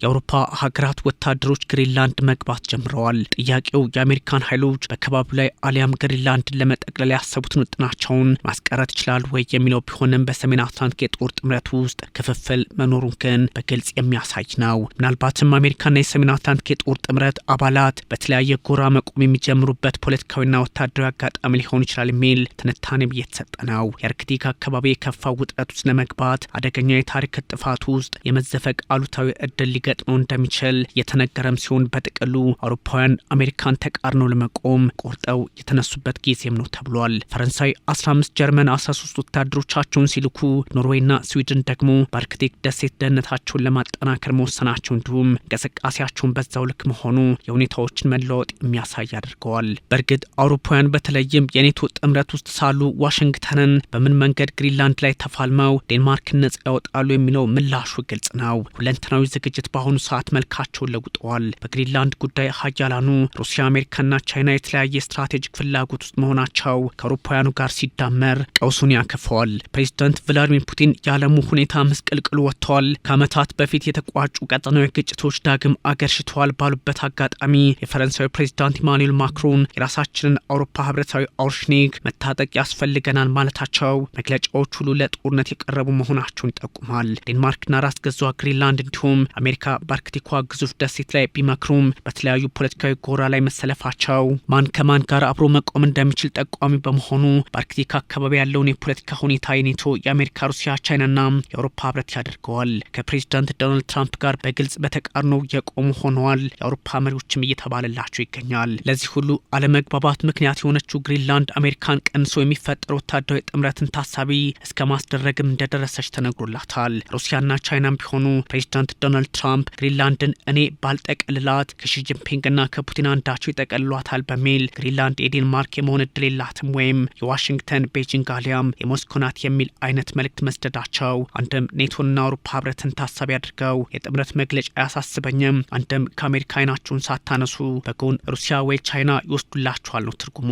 የአውሮፓ ሀገራት ወታደሮች ግሪንላንድ መግባት ጀምረዋል። ጥያቄው የአሜሪካን ኃይሎች በከባቢው ላይ አሊያም ግሪንላንድን ለመጠቅለል ያሰቡትን ውጥናቸውን ማስቀረት ይችላል ወይ የሚለው ቢሆንም በሰሜን አትላንቲክ የጦር ጥምረት ውስጥ ክፍፍል መኖሩን ግን በግልጽ የሚያሳይ ነው። ምናልባትም አሜሪካና የሰሜን አትላንቲክ የጦር ጥምረት አባላት በተለያየ ጎራ መቆም የሚጀምሩበት ፖለቲካዊና ወታደራዊ አጋጣሚ ሊሆን ይችላል የሚል ትንታኔም እየተሰጠ ነው። የአርክቲክ አካባቢ የከፋው ውጥረት ውስጥ ለመግባት አደገኛ የታሪክ ጥፋት ውስጥ የመዘፈቅ አሉታዊ እድል ሊገጥመው እንደሚችል የተነገረም ሲሆን በጥቅሉ አውሮፓውያን አሜሪካን ተቃርነው ለመቆም ቆርጠው የተነሱበት ጊዜም ነው ተብሏል። ፈረንሳይ 15፣ ጀርመን 13 ወታደሮቻቸውን ሲልኩ ኖርዌይና ስዊድን ደግሞ በአርክቲክ ደሴት ደህንነታቸውን ለማጠናከር መወሰናቸው እንዲሁም እንቅስቃሴያቸውን በዛው ልክ መሆኑ የሁኔታዎችን መለወጥ የሚያሳይ አድርገዋል። በእርግጥ አውሮፓውያን በተለይም የኔቶ ጥምረት ውስጥ ሳሉ ዋሽንግተንን በምን መንገድ ግሪንላንድ ላይ ተፋልመው ዴንማርክን ነጻ ያወጣሉ የሚለው ምላሹ ግልጽ ነው። ሁለንተናዊ ዝግጅት በአሁኑ ሰዓት መልካቸውን ለውጠዋል። በግሪንላንድ ጉዳይ ሀያላኑ ሩሲያ፣ አሜሪካና ቻይና የተለያየ ስትራቴጂክ ፍላጎት ውስጥ መሆናቸው ከአውሮፓውያኑ ጋር ሲዳመር ቀውሱን ያከፈዋል። ፕሬዚዳንት ቭላዲሚር ፑቲን የዓለሙ ሁኔታ ምስቅልቅል ወጥተዋል፣ ከዓመታት በፊት የተቋጩ ቀጠናዊ ግጭቶች ዳግም አገርሽተዋል ባሉበት አጋጣሚ የፈረንሳዊ ፕሬዚዳንት ኢማኑኤል ማክሮን የራሳችንን አውሮፓ ህብረታዊ አውርሽኒግ መታጠቅ ያስፈልገናል ማለታቸው መግለጫዎች ሁሉ ለጦርነት የቀረቡ መሆናቸውን ይጠቁማል። ዴንማርክና ራስ ገዟ ግሪንላንድ እንዲሁም አሜሪካ በአርክቲኳ ግዙፍ ደሴት ላይ ቢመክሩም በተለያዩ ፖለቲካዊ ጎራ ላይ መሰለፋቸው ማን ከማን ጋር አብሮ መቆም እንደሚችል ጠቋሚ በመሆኑ በአርክቲክ አካባቢ ያለውን የፖለቲካ ሁኔታ የኔቶ፣ የአሜሪካ፣ ሩሲያ፣ ቻይናና የአውሮፓ ህብረት ያደርገዋል። ከፕሬዚዳንት ዶናልድ ትራምፕ ጋር በግልጽ በተቃርኖ የቆሙ ሆነዋል። የአውሮፓ መሪዎችም እየተባለላቸው ይገኛል። ለዚህ ሁሉ አለመግባባት ምክንያት የሆነችው ግሪንላንድ አሜሪካን ቀንሶ የሚፈጠር ወታደራዊ ጥምረትን ታሳቢ እስከ ማስደረግም እንደደረሰች ተነግሮላታል። ሩሲያና ቻይናም ቢሆኑ ፕሬዚዳንት ዶናልድ ትራምፕ ግሪንላንድን እኔ ባልጠቀልላት ከሺጂንፒንግና ከፑቲን አንዳቸው ይጠቀልሏታል በሚል ግሪንላንድ የዴንማርክ የመሆን እድል የላትም ወይም የዋሽንግተን ቤጂንግ አሊያም የሞስኮ ናት የሚል አይነት መልእክት መስደዳቸው አንድም ኔቶና አውሮፓ ህብረትን ታሳቢ አድርገው የጥምረት መግለጫ አያሳስበኝም፣ አንድም ከአሜሪካ አይናቸውን ሳታነሱ በጎን ሩሲያ ወይ ቻይና ይወስዱላቸዋል ነው ትርጉሙ።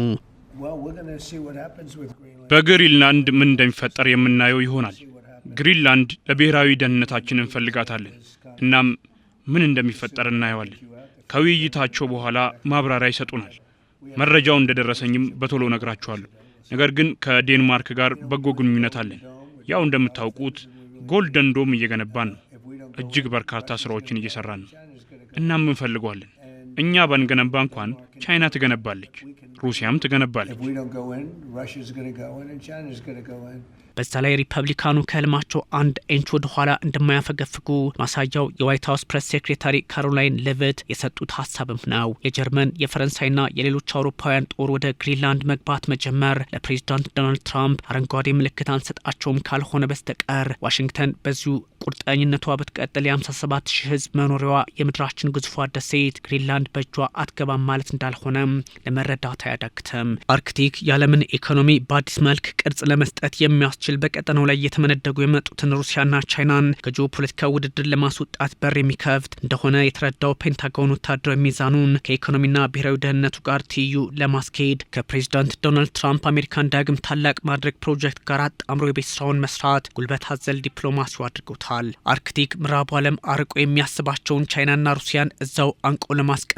በግሪንላንድ ምን እንደሚፈጠር የምናየው ይሆናል። ግሪንላንድ ለብሔራዊ ደህንነታችን እንፈልጋታለን። እናም ምን እንደሚፈጠር እናየዋለን። ከውይይታቸው በኋላ ማብራሪያ ይሰጡናል። መረጃው እንደደረሰኝም በቶሎ ነግራቸዋለሁ። ነገር ግን ከዴንማርክ ጋር በጎ ግንኙነት አለን። ያው እንደምታውቁት ጎልደን ዶም እየገነባን ነው። እጅግ በርካታ ስራዎችን እየሰራን ነው። እናም እንፈልገዋለን። እኛ ባንገነባ እንኳን ቻይና ትገነባለች፣ ሩሲያም ትገነባለች። በዛ ላይ ሪፐብሊካኑ ከህልማቸው አንድ ኢንች ወደ ኋላ እንደማያፈገፍጉ ማሳያው የዋይት ሀውስ ፕሬስ ሴክሬታሪ ካሮላይን ሌቪት የሰጡት ሀሳብም ነው። የጀርመን፣ የፈረንሳይና የሌሎች አውሮፓውያን ጦር ወደ ግሪንላንድ መግባት መጀመር ለፕሬዚዳንት ዶናልድ ትራምፕ አረንጓዴ ምልክት አንሰጣቸውም ካልሆነ በስተቀር ዋሽንግተን በዚሁ ቁርጠኝነቷ ብትቀጥል የ57,000 ህዝብ መኖሪያዋ የምድራችን ግዙፏ ደሴት ግሪንላንድ በእጇ አትገባም ማለት እንዳልሆነም ለመረዳት አያዳግትም። አርክቲክ የዓለምን ኢኮኖሚ በአዲስ መልክ ቅርጽ ለመስጠት የሚያስችል በቀጠናው ላይ እየተመነደጉ የመጡትን ሩሲያና ቻይናን ከጂኦፖለቲካ ውድድር ለማስወጣት በር የሚከፍት እንደሆነ የተረዳው ፔንታጎን ወታደራዊ ሚዛኑን ከኢኮኖሚና ብሔራዊ ደህንነቱ ጋር ትይዩ ለማስኬድ ከፕሬዚዳንት ዶናልድ ትራምፕ አሜሪካን ዳግም ታላቅ ማድረግ ፕሮጀክት ጋር አጣምሮ የቤት ስራውን መስራት ጉልበት አዘል ዲፕሎማሲው አድርጎታል። አርክቲክ ምዕራቡ ዓለም አርቆ የሚያስባቸውን ቻይናና ሩሲያን እዛው አንቆ ለማስቀረት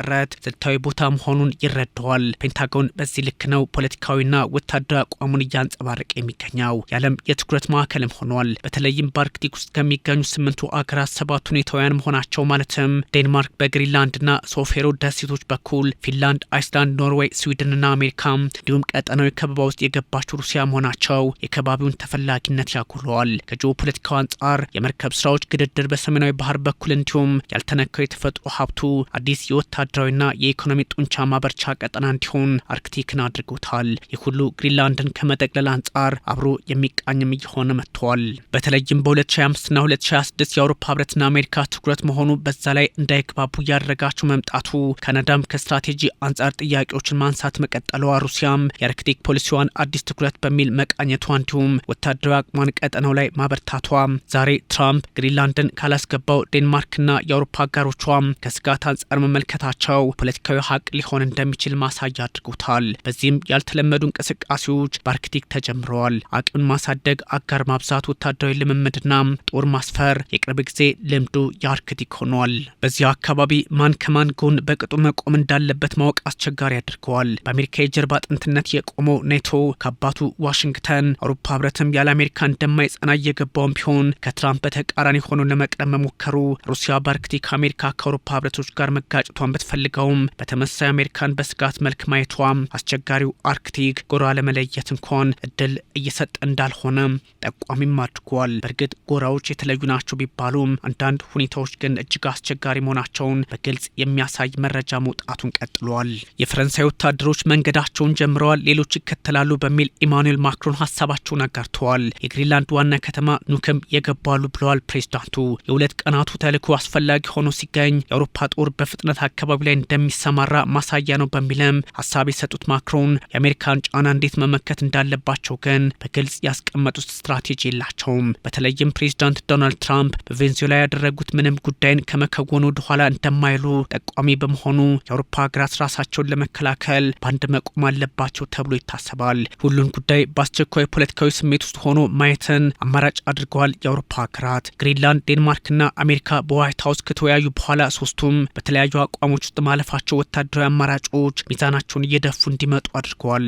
ስልታዊ ቦታ መሆኑን ይረዳዋል። ፔንታጎን በዚህ ልክ ነው ፖለቲካዊና ወታደራዊ አቋሙን እያንጸባረቀ የሚገኘው። የዓለም የትኩረት ማዕከልም ሆኗል። በተለይም በአርክቲክ ውስጥ ከሚገኙ 8 አገራት 7 ሁኔታውያን መሆናቸው ማለትም ዴንማርክ በግሪንላንድና ሶፌሮ ደሴቶች በኩል፣ ፊንላንድ፣ አይስላንድ፣ ኖርዌይ፣ ስዊድንና አሜሪካ እንዲሁም ቀጠናዊ ከበባ ውስጥ የገባቸው ሩሲያ መሆናቸው የከባቢውን ተፈላጊነት ያጎለዋል። ከጂኦፖለቲካው አንጻር የመርከብ ስራዎች ግድድር በሰሜናዊ ባህር በኩል እንዲሁም ያልተነካው የተፈጥሮ ሀብቱ አዲስ የወታደራዊና የኢኮኖሚ ጡንቻ ማበርቻ ቀጠና እንዲሆን አርክቲክን አድርጎታል። ይህ ሁሉ ግሪንላንድን ከመጠቅለል አንጻር አብሮ የሚቃኝም እየሆነ መጥቷል። በተለይም በ2025ና 2026 የአውሮፓ ህብረትና አሜሪካ ትኩረት መሆኑ በዛ ላይ እንዳይግባቡ እያደረጋቸው መምጣቱ ካናዳም ከስትራቴጂ አንጻር ጥያቄዎችን ማንሳት መቀጠሏ፣ ሩሲያም የአርክቲክ ፖሊሲዋን አዲስ ትኩረት በሚል መቃኘቷ እንዲሁም ወታደራዊ አቅሟን ቀጠናው ላይ ማበርታቷ ዛሬ ትራምፕ ግሪንላንድን ካላስገባው ዴንማርክና የአውሮፓ አጋሮቿ ከስጋት አንጻር መመልከታቸው ፖለቲካዊ ሀቅ ሊሆን ሊሆን እንደሚችል ማሳያ አድርጎታል። በዚህም ያልተለመዱ እንቅስቃሴዎች በአርክቲክ ተጀምረዋል። አቅምን ማሳደግ፣ አጋር ማብዛት፣ ወታደራዊ ልምምድና ጦር ማስፈር የቅርብ ጊዜ ልምዱ የአርክቲክ ሆኗል። በዚህ አካባቢ ማን ከማን ጎን በቅጡ መቆም እንዳለበት ማወቅ አስቸጋሪ አድርገዋል። በአሜሪካ የጀርባ አጥንትነት የቆመው ኔቶ ከአባቱ ዋሽንግተን አውሮፓ ህብረትም ያለ አሜሪካ እንደማይጸና እየገባውም ቢሆን ከትራምፕ በተቃራኒ ሆኖ ለመቅረብ መሞከሩ ሩሲያ በአርክቲክ አሜሪካ ከአውሮፓ ህብረቶች ጋር መጋጨቷን ብትፈልገውም በተመሳሳይ አሜሪካን በስጋት መልክ ማየቷ አስቸጋሪው አርክቲክ ጎራ ለመለየት እንኳን እድል እየሰጠ እንዳልሆነ ጠቋሚም አድርጓል። በእርግጥ ጎራዎች የተለዩ ናቸው ቢባሉም አንዳንድ ሁኔታዎች ግን እጅግ አስቸጋሪ መሆናቸውን በግልጽ የሚያሳይ መረጃ መውጣቱን ቀጥሏል። የፈረንሳይ ወታደሮች መንገዳቸውን ጀምረዋል፣ ሌሎች ይከተላሉ በሚል ኢማኑኤል ማክሮን ሀሳባቸውን አጋርተዋል። የግሪንላንድ ዋና ከተማ ኑክም የገባሉ ብለዋል ፕሬዝዳንቱ። የሁለት ቀናቱ ተልዕኮ አስፈላጊ ሆኖ ሲገኝ የአውሮፓ ጦር በፍጥነት አካባቢ ላይ እንደሚሰማራ ማሳያ ነው በሚልም ሀሳብ የሰጡት ማክሮን የአሜሪካን ጫና እንዴት መመከት እንዳለባቸው ግን በግልጽ ያስቀመጡት ስትራቴጂ የላቸውም። በተለይም ፕሬዝዳንት ዶናልድ ትራምፕ በቬንዙዌላ ያደረጉት ምንም ጉዳይን ከመከወኑ ወደኋላ እንደማይሉ ጠቋሚ በመሆኑ የአውሮፓ ሀገራት ራሳቸውን ለመከላከል በአንድ መቆም አለባቸው ተብሎ ይታሰባል። ሁሉን ጉዳይ በአስቸኳይ ፖለቲካዊ ስሜት ውስጥ ሆኖ ማየትን አማራጭ አድርገዋል የአውሮፓ ሀገራት። ግሪንላንድ፣ ዴንማርክና አሜሪካ በዋይት ሀውስ ከተወያዩ በኋላ ሶስቱም በተለያዩ አቋሞች ውስጥ ማለፋቸው ወታደራዊ አማራጮች ሚዛናቸውን እየደፉ እንዲመጡ አድርገዋል።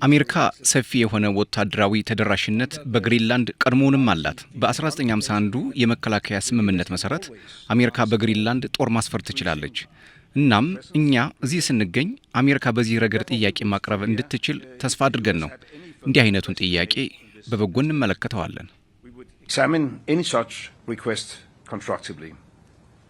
አሜሪካ ሰፊ የሆነ ወታደራዊ ተደራሽነት በግሪንላንድ ቀድሞውንም አላት። በ1951 የመከላከያ ስምምነት መሰረት አሜሪካ በግሪንላንድ ጦር ማስፈር ትችላለች። እናም እኛ እዚህ ስንገኝ አሜሪካ በዚህ ረገድ ጥያቄ ማቅረብ እንድትችል ተስፋ አድርገን ነው። እንዲህ አይነቱን ጥያቄ በበጎ እንመለከተዋለን።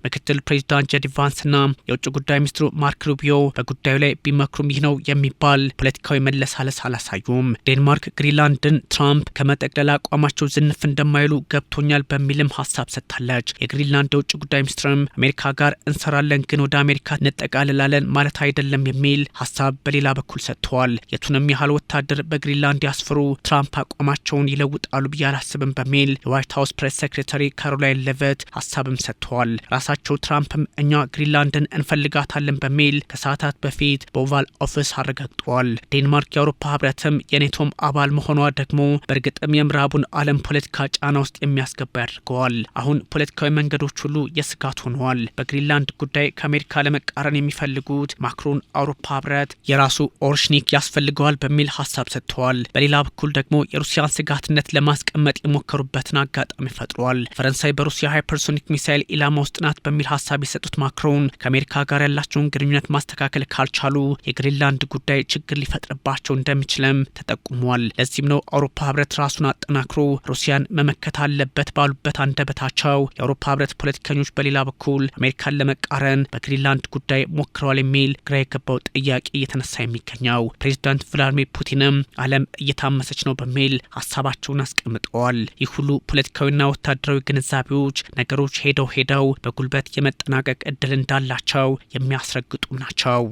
ምክትል ፕሬዚዳንት ጄዲ ቫንስና የውጭ ጉዳይ ሚኒስትሩ ማርክ ሩቢዮ በጉዳዩ ላይ ቢመክሩም ይህ ነው የሚባል ፖለቲካዊ መለሳለስ አላሳዩም። ዴንማርክ ግሪንላንድን ትራምፕ ከመጠቅለል አቋማቸው ዝንፍ እንደማይሉ ገብቶኛል በሚልም ሀሳብ ሰጥታለች። የግሪንላንድ የውጭ ጉዳይ ሚኒስትርም አሜሪካ ጋር እንሰራለን ግን ወደ አሜሪካ እንጠቃልላለን ማለት አይደለም የሚል ሀሳብ በሌላ በኩል ሰጥተዋል። የቱንም ያህል ወታደር በግሪንላንድ ያስፍሩ ትራምፕ አቋማቸውን ይለውጣሉ ብዬ አላስብም በሚል የዋይት ሀውስ ፕሬስ ሴክሬታሪ ካሮላይን ሌቪት ሀሳብም ሰጥተዋል። ራሳቸው ትራምፕም እኛ ግሪንላንድን እንፈልጋታለን በሚል ከሰዓታት በፊት በኦቫል ኦፊስ አረጋግጠዋል። ዴንማርክ የአውሮፓ ህብረትም የኔቶም አባል መሆኗ ደግሞ በእርግጥም የምዕራቡን ዓለም ፖለቲካ ጫና ውስጥ የሚያስገባ ያደርገዋል። አሁን ፖለቲካዊ መንገዶች ሁሉ የስጋት ሆነዋል። በግሪንላንድ ጉዳይ ከአሜሪካ ለመቃረን የሚፈልጉት ማክሮን አውሮፓ ህብረት የራሱ ኦርሽኒክ ያስፈልገዋል በሚል ሀሳብ ሰጥተዋል። በሌላ በኩል ደግሞ የሩሲያን ስጋትነት ለማስቀመጥ የሞከሩበትን አጋጣሚ ፈጥሯል። ፈረንሳይ በሩሲያ ሃይፐርሶኒክ ሚሳይል ኢላማ ውስጥ ናት በሚል ሀሳብ የሰጡት ማክሮን ከአሜሪካ ጋር ያላቸውን ግንኙነት ማስተካከል ካልቻሉ የግሪንላንድ ጉዳይ ችግር ሊፈጥርባቸው እንደሚችልም ተጠቁሟል። ለዚህም ነው አውሮፓ ህብረት ራሱን አጠናክሮ ሩሲያን መመከት አለበት ባሉበት አንደበታቸው የአውሮፓ ህብረት ፖለቲከኞች በሌላ በኩል አሜሪካን ለመቃረን በግሪንላንድ ጉዳይ ሞክረዋል የሚል ግራ የገባው ጥያቄ እየተነሳ የሚገኘው። ፕሬዚዳንት ቭላዲሚር ፑቲንም ዓለም እየታመሰች ነው በሚል ሀሳባቸውን አስቀምጠዋል። ይህ ሁሉ ፖለቲካዊና ወታደራዊ ግንዛቤዎች ነገሮች ሄደው በጉልበት የመጠናቀቅ እድል እንዳላቸው የሚያስረግጡ ናቸው።